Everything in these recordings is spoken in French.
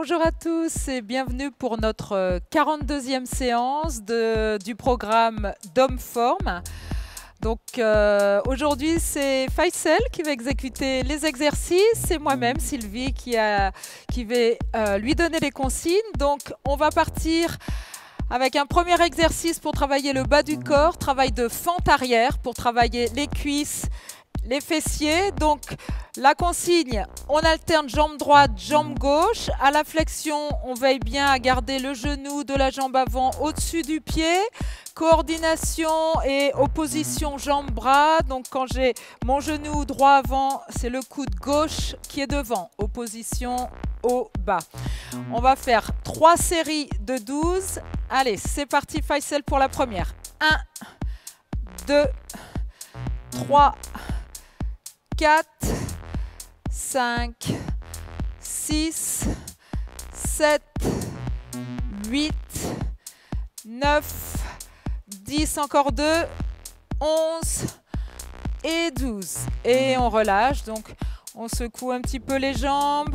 Bonjour à tous et bienvenue pour notre 42e séance du programme Domform. Donc aujourd'hui c'est Faisal qui va exécuter les exercices et moi-même Sylvie qui va lui donner les consignes. Donc on va partir avec un premier exercice pour travailler le bas du corps, travail de fente arrière pour travailler les cuisses, les fessiers. Donc la consigne, on alterne jambe droite, jambe gauche. À la flexion, on veille bien à garder le genou de la jambe avant au-dessus du pied. Coordination et opposition jambe-bras. Donc quand j'ai mon genou droit avant, c'est le coude gauche qui est devant. Opposition au bas. On va faire 3 séries de 12. Allez, c'est parti Faisal pour la première. 1, 2, 3, 4, 5, 6, 7, 8, 9, 10, encore 2, 11 et 12. Et on relâche, donc on secoue un petit peu les jambes.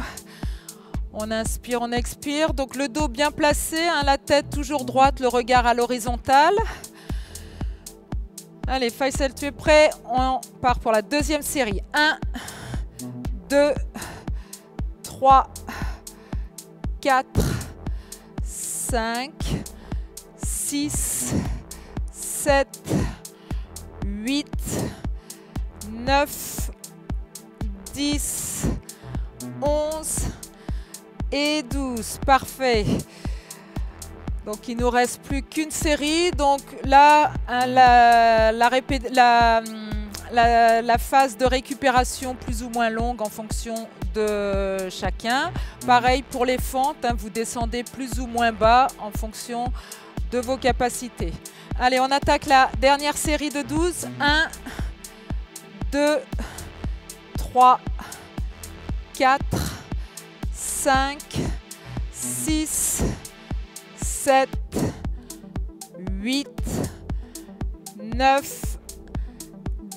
On inspire, on expire. Donc le dos bien placé, hein, la tête toujours droite, le regard à l'horizontale. Allez, Faisal, tu es prêt? On part pour la deuxième série. 1, 2, 3, 4, 5, 6, 7, 8, 9, 10, 11 et 12. Parfait. Donc il ne nous reste plus qu'une série. Donc là, la phase de récupération plus ou moins longue en fonction de chacun. Pareil pour les fentes, hein, vous descendez plus ou moins bas en fonction de vos capacités. Allez, on attaque la dernière série de 12. 1, 2, 3, 4, 5, 6, 7, 8, 9,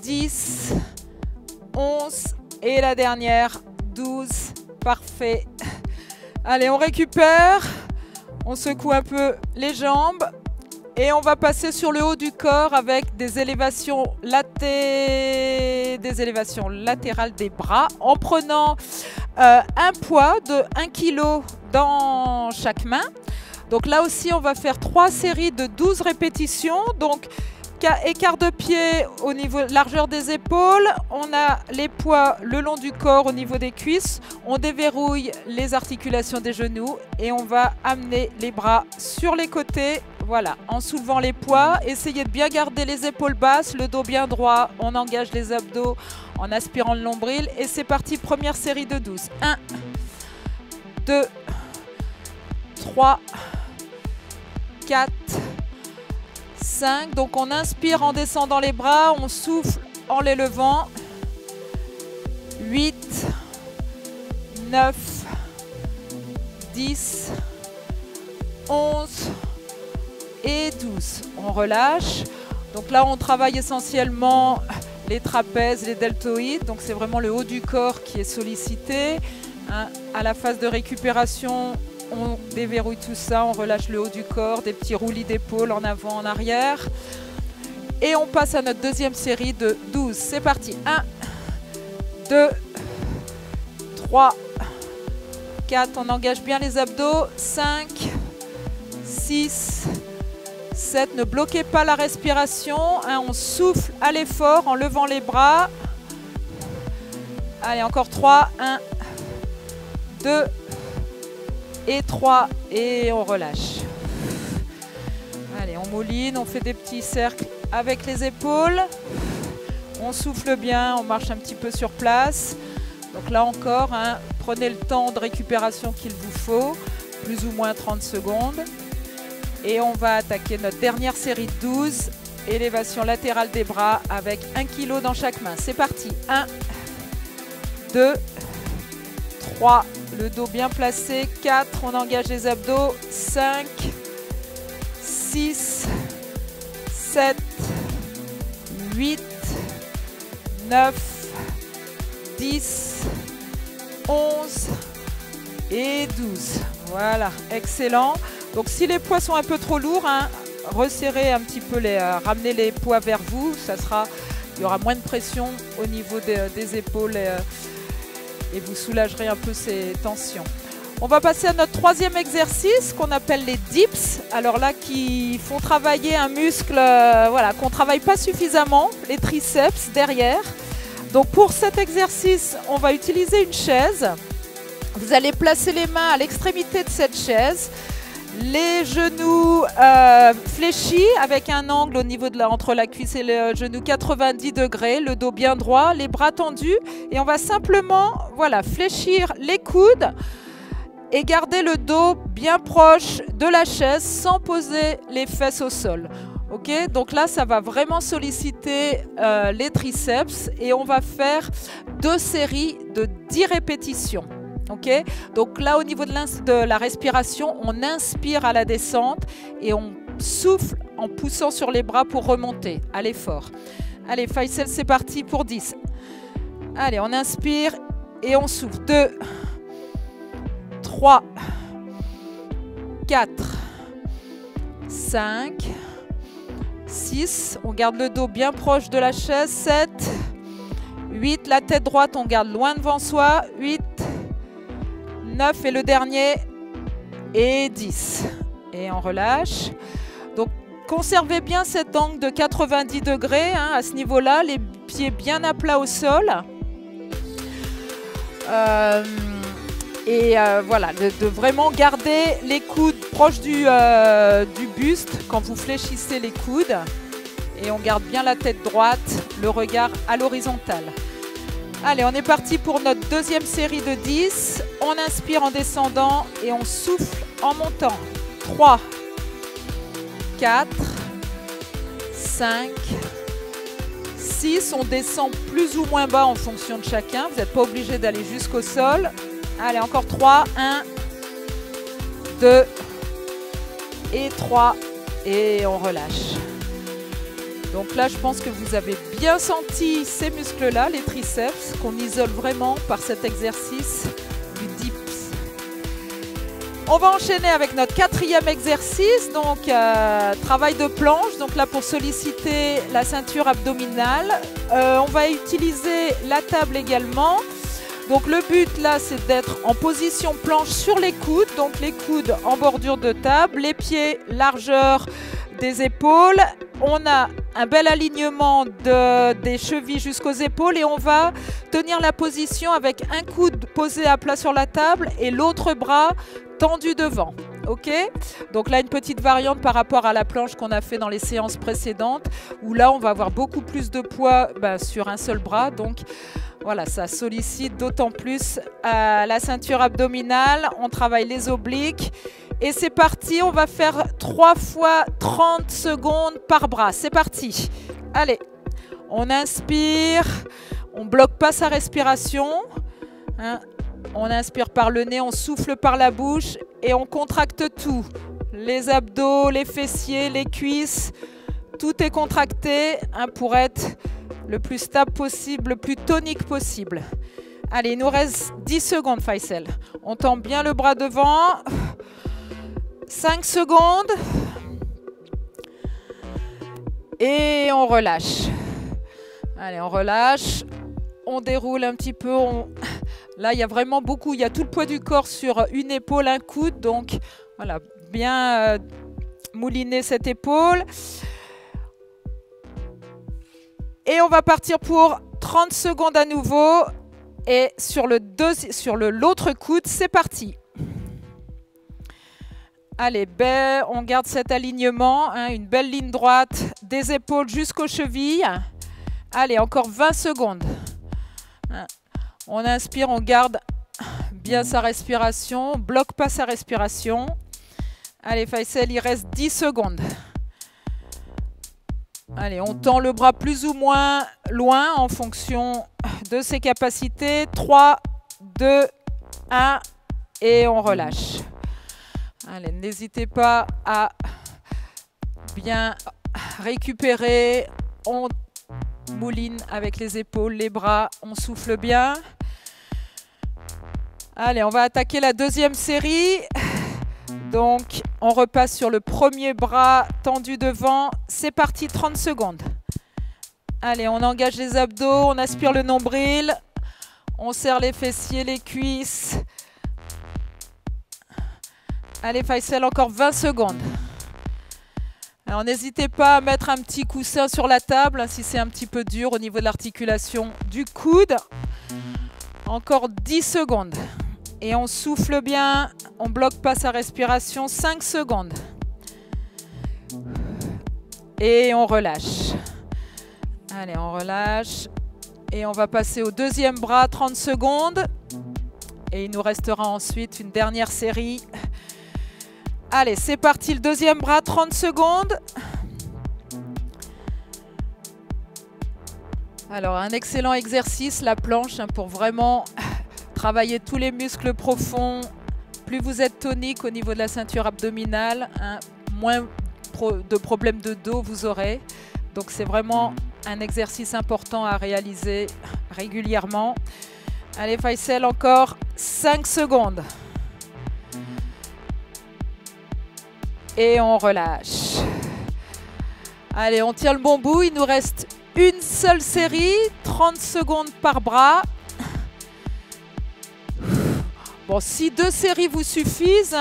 10, 11 et la dernière, 12. Parfait. Allez, on récupère. On secoue un peu les jambes. Et on va passer sur le haut du corps avec des élévations latérales des bras en prenant un poids de 1 kg dans chaque main. Donc là aussi, on va faire 3 séries de 12 répétitions. Donc écart de pied au niveau de largeur des épaules. On a les poids le long du corps au niveau des cuisses. On déverrouille les articulations des genoux et on va amener les bras sur les côtés. Voilà, en soulevant les poids. Essayez de bien garder les épaules basses, le dos bien droit. On engage les abdos en aspirant le nombril. Et c'est parti, première série de 12. 1, 2, 3, 4, 5. Donc on inspire en descendant les bras, on souffle en les levant. 8, 9, 10, 11 et 12. On relâche. Donc là on travaille essentiellement les trapèzes, les deltoïdes. Donc c'est vraiment le haut du corps qui est sollicité. Hein. À la phase de récupération, on déverrouille tout ça, on relâche le haut du corps, des petits roulis d'épaules en avant, en arrière. Et on passe à notre deuxième série de 12. C'est parti. 1, 2, 3, 4. On engage bien les abdos. 5, 6, 7. Ne bloquez pas la respiration. Hein, on souffle à l'effort en levant les bras. Allez, encore 3. 1, 2, et 3 et on relâche. Allez, on mouline, on fait des petits cercles avec les épaules. On souffle bien, on marche un petit peu sur place. Donc là encore, hein, prenez le temps de récupération qu'il vous faut, plus ou moins 30 secondes. Et on va attaquer notre dernière série de 12. Élévation latérale des bras avec 1 kg dans chaque main. C'est parti. 1, 2, 3, le dos bien placé, 4, on engage les abdos, 5, 6, 7, 8, 9, 10, 11 et 12. Voilà, excellent. Donc si les poids sont un peu trop lourds, hein, resserrez un petit peu, ramenez les poids vers vous. Il y aura moins de pression au niveau des épaules et vous soulagerez un peu ces tensions. On va passer à notre troisième exercice qu'on appelle les dips. Alors là, qui font travailler un muscle voilà, qu'on ne travaille pas suffisamment, les triceps derrière. Donc pour cet exercice, on va utiliser une chaise. Vous allez placer les mains à l'extrémité de cette chaise, les genoux fléchis avec un angle au niveau entre la cuisse et le genou 90 degrés, le dos bien droit, les bras tendus et on va simplement voilà, fléchir les coudes et garder le dos bien proche de la chaise sans poser les fesses au sol. Okay, donc là, ça va vraiment solliciter les triceps et on va faire 2 séries de 10 répétitions. Okay, donc là, au niveau de la respiration, on inspire à la descente et on souffle en poussant sur les bras pour remonter. Allez fort. Allez, Faisal, c'est parti pour 10. Allez, on inspire et on souffle. 2, 3, 4, 5, 6. On garde le dos bien proche de la chaise. 7, 8. La tête droite, on garde loin devant soi. 8, 9 et le dernier. Et 10. Et on relâche. Donc, conservez bien cet angle de 90 degrés hein, à ce niveau-là. Les pieds bien à plat au sol. Voilà, de vraiment garder les coudes proches du buste quand vous fléchissez les coudes. Et on garde bien la tête droite, le regard à l'horizontale. Allez, on est parti pour notre deuxième série de 10. On inspire en descendant et on souffle en montant. 3, 4, 5, 6. On descend plus ou moins bas en fonction de chacun. Vous n'êtes pas obligé d'aller jusqu'au sol. Allez, encore 3. 1, 2 et 3. Et on relâche. Donc là, je pense que vous avez bien senti ces muscles-là, les triceps, qu'on isole vraiment par cet exercice du dips. On va enchaîner avec notre quatrième exercice, donc travail de planche. Donc là, pour solliciter la ceinture abdominale, on va utiliser la table également. Donc le but là, c'est d'être en position planche sur les coudes, donc les coudes en bordure de table, les pieds largeur des épaules. On a un bel alignement des chevilles jusqu'aux épaules et on va tenir la position avec un coude posé à plat sur la table et l'autre bras tendu devant. Ok, donc là une petite variante par rapport à la planche qu'on a fait dans les séances précédentes où là on va avoir beaucoup plus de poids sur un seul bras. Donc voilà, ça sollicite d'autant plus la ceinture abdominale. On travaille les obliques. Et c'est parti, on va faire 3 fois 30 secondes par bras. C'est parti. Allez, on inspire. On ne bloque pas sa respiration. Hein. On inspire par le nez, on souffle par la bouche et on contracte tout. Les abdos, les fessiers, les cuisses. Tout est contracté hein, pour être le plus stable possible, le plus tonique possible. Allez, il nous reste 10 secondes, Faisal. On tend bien le bras devant. 5 secondes. Et on relâche. Allez, on relâche. On déroule un petit peu. Là, il y a vraiment beaucoup. Il y a tout le poids du corps sur une épaule, un coude. Donc, voilà, bien mouliner cette épaule. Et on va partir pour 30 secondes à nouveau. Et sur l'autre coude, c'est parti. Allez, on garde cet alignement, hein, une belle ligne droite des épaules jusqu'aux chevilles. Allez, encore 20 secondes. On inspire, on garde bien sa respiration, on ne bloque pas sa respiration. Allez, Faisal, il reste 10 secondes. Allez, on tend le bras plus ou moins loin en fonction de ses capacités. 3, 2, 1 et on relâche. Allez, n'hésitez pas à bien récupérer. On mouline avec les épaules, les bras, on souffle bien. Allez, on va attaquer la deuxième série. Donc, on repasse sur le premier bras tendu devant. C'est parti, 30 secondes. Allez, on engage les abdos, on aspire le nombril. On serre les fessiers, les cuisses. Allez, Faisal, encore 20 secondes. Alors, n'hésitez pas à mettre un petit coussin sur la table si c'est un petit peu dur au niveau de l'articulation du coude. Encore 10 secondes. Et on souffle bien, on ne bloque pas sa respiration. 5 secondes. Et on relâche. Allez, on relâche. Et on va passer au deuxième bras, 30 secondes. Et il nous restera ensuite une dernière série. Allez, c'est parti, le deuxième bras, 30 secondes. Alors, un excellent exercice, la planche, pour vraiment travailler tous les muscles profonds. Plus vous êtes tonique au niveau de la ceinture abdominale, moins de problèmes de dos vous aurez. Donc, c'est vraiment un exercice important à réaliser régulièrement. Allez, Faisal, encore 5 secondes. Et on relâche. Allez, on tient le bon bout. Il nous reste une seule série, 30 secondes par bras. Bon, si 2 séries vous suffisent,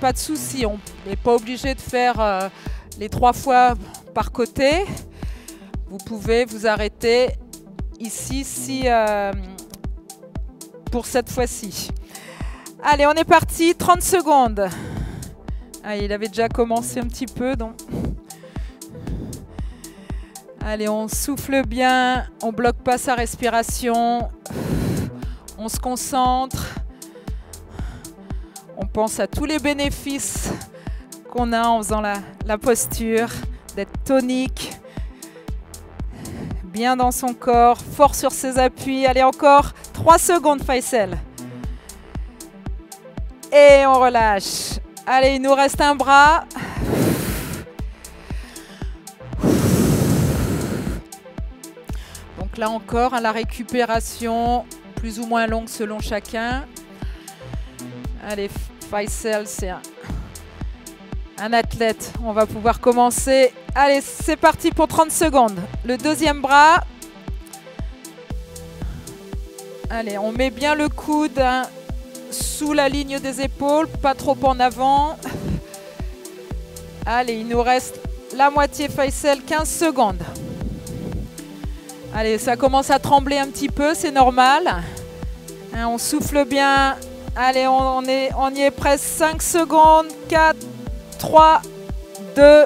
pas de souci. On n'est pas obligé de faire les 3 fois par côté. Vous pouvez vous arrêter ici pour cette fois-ci. Allez, on est parti, 30 secondes. Ah, il avait déjà commencé un petit peu, donc. Allez, on souffle bien, on ne bloque pas sa respiration. On se concentre. On pense à tous les bénéfices qu'on a en faisant la posture, d'être tonique, bien dans son corps, fort sur ses appuis. Allez, encore 3 secondes, Faisal. Et on relâche. Allez, il nous reste un bras. Donc là encore, la récupération plus ou moins longue selon chacun. Allez, Faisal, c'est un athlète. On va pouvoir commencer. Allez, c'est parti pour 30 secondes. Le deuxième bras. Allez, on met bien le coude sous la ligne des épaules, pas trop en avant. Allez, il nous reste la moitié, Faisal, 15 secondes. Allez, ça commence à trembler un petit peu, c'est normal. On souffle bien. Allez, on y est presque. 5 secondes. 4, 3, 2,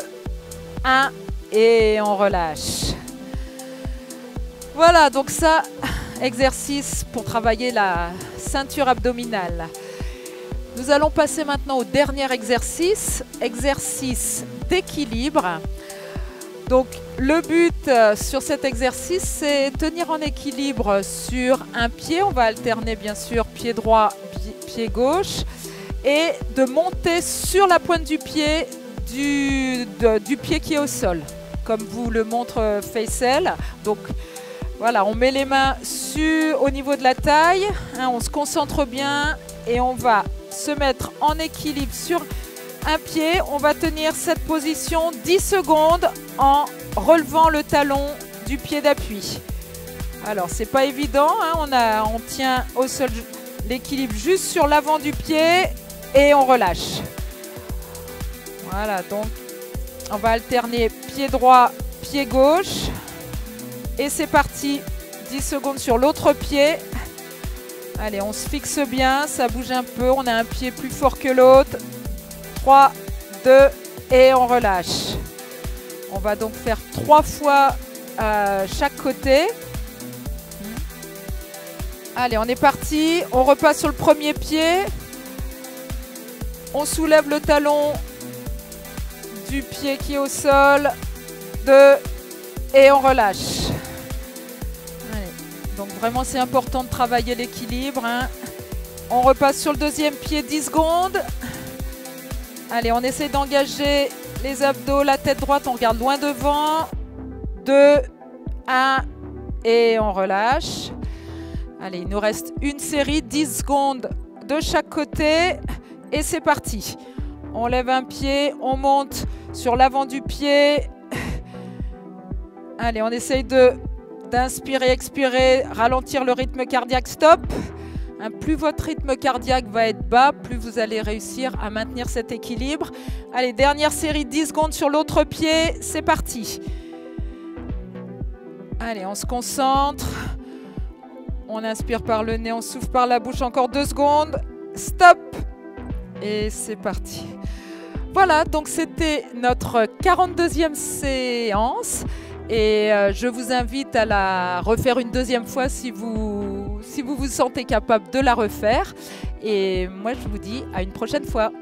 1. Et on relâche. Voilà, donc ça, exercice pour travailler la ceinture abdominale. Nous allons passer maintenant au dernier exercice. Exercice d'équilibre. Donc, le but sur cet exercice, c'est tenir en équilibre sur un pied. On va alterner bien sûr pied droit, pied gauche. Et de monter sur la pointe du pied du pied qui est au sol. Comme vous le montre Faisal. Donc, voilà, on met les mains au niveau de la taille. On se concentre bien et on va se mettre en équilibre sur un pied. On va tenir cette position 10 secondes en relevant le talon du pied d'appui. Alors, c'est pas évident. On tient au sol l'équilibre juste sur l'avant du pied et on relâche. Voilà, donc on va alterner pied droit, pied gauche. Et c'est parti. 10 secondes sur l'autre pied. Allez, on se fixe bien, ça bouge un peu. On a un pied plus fort que l'autre. 3, 2 et on relâche. On va donc faire 3 fois chaque côté. Allez, on est parti. On repasse sur le premier pied. On soulève le talon du pied qui est au sol. 2 et on relâche. Allez. Donc vraiment, c'est important de travailler l'équilibre. On repasse sur le deuxième pied 10 secondes. Allez, on essaie d'engager les abdos, la tête droite, on regarde loin devant. 2, 1 et on relâche. Allez, il nous reste une série, 10 secondes de chaque côté. Et c'est parti. On lève un pied, on monte sur l'avant du pied. Allez, on essaye d'inspirer, expirer, ralentir le rythme cardiaque, stop. Plus votre rythme cardiaque va être bas, plus vous allez réussir à maintenir cet équilibre. Allez, dernière série, 10 secondes sur l'autre pied, c'est parti. Allez, on se concentre. On inspire par le nez, on souffle par la bouche, encore 2 secondes. Stop. Et c'est parti. Voilà, donc c'était notre 42e séance. Et je vous invite à la refaire une deuxième fois si vous vous sentez capable de la refaire. Et moi, je vous dis à une prochaine fois.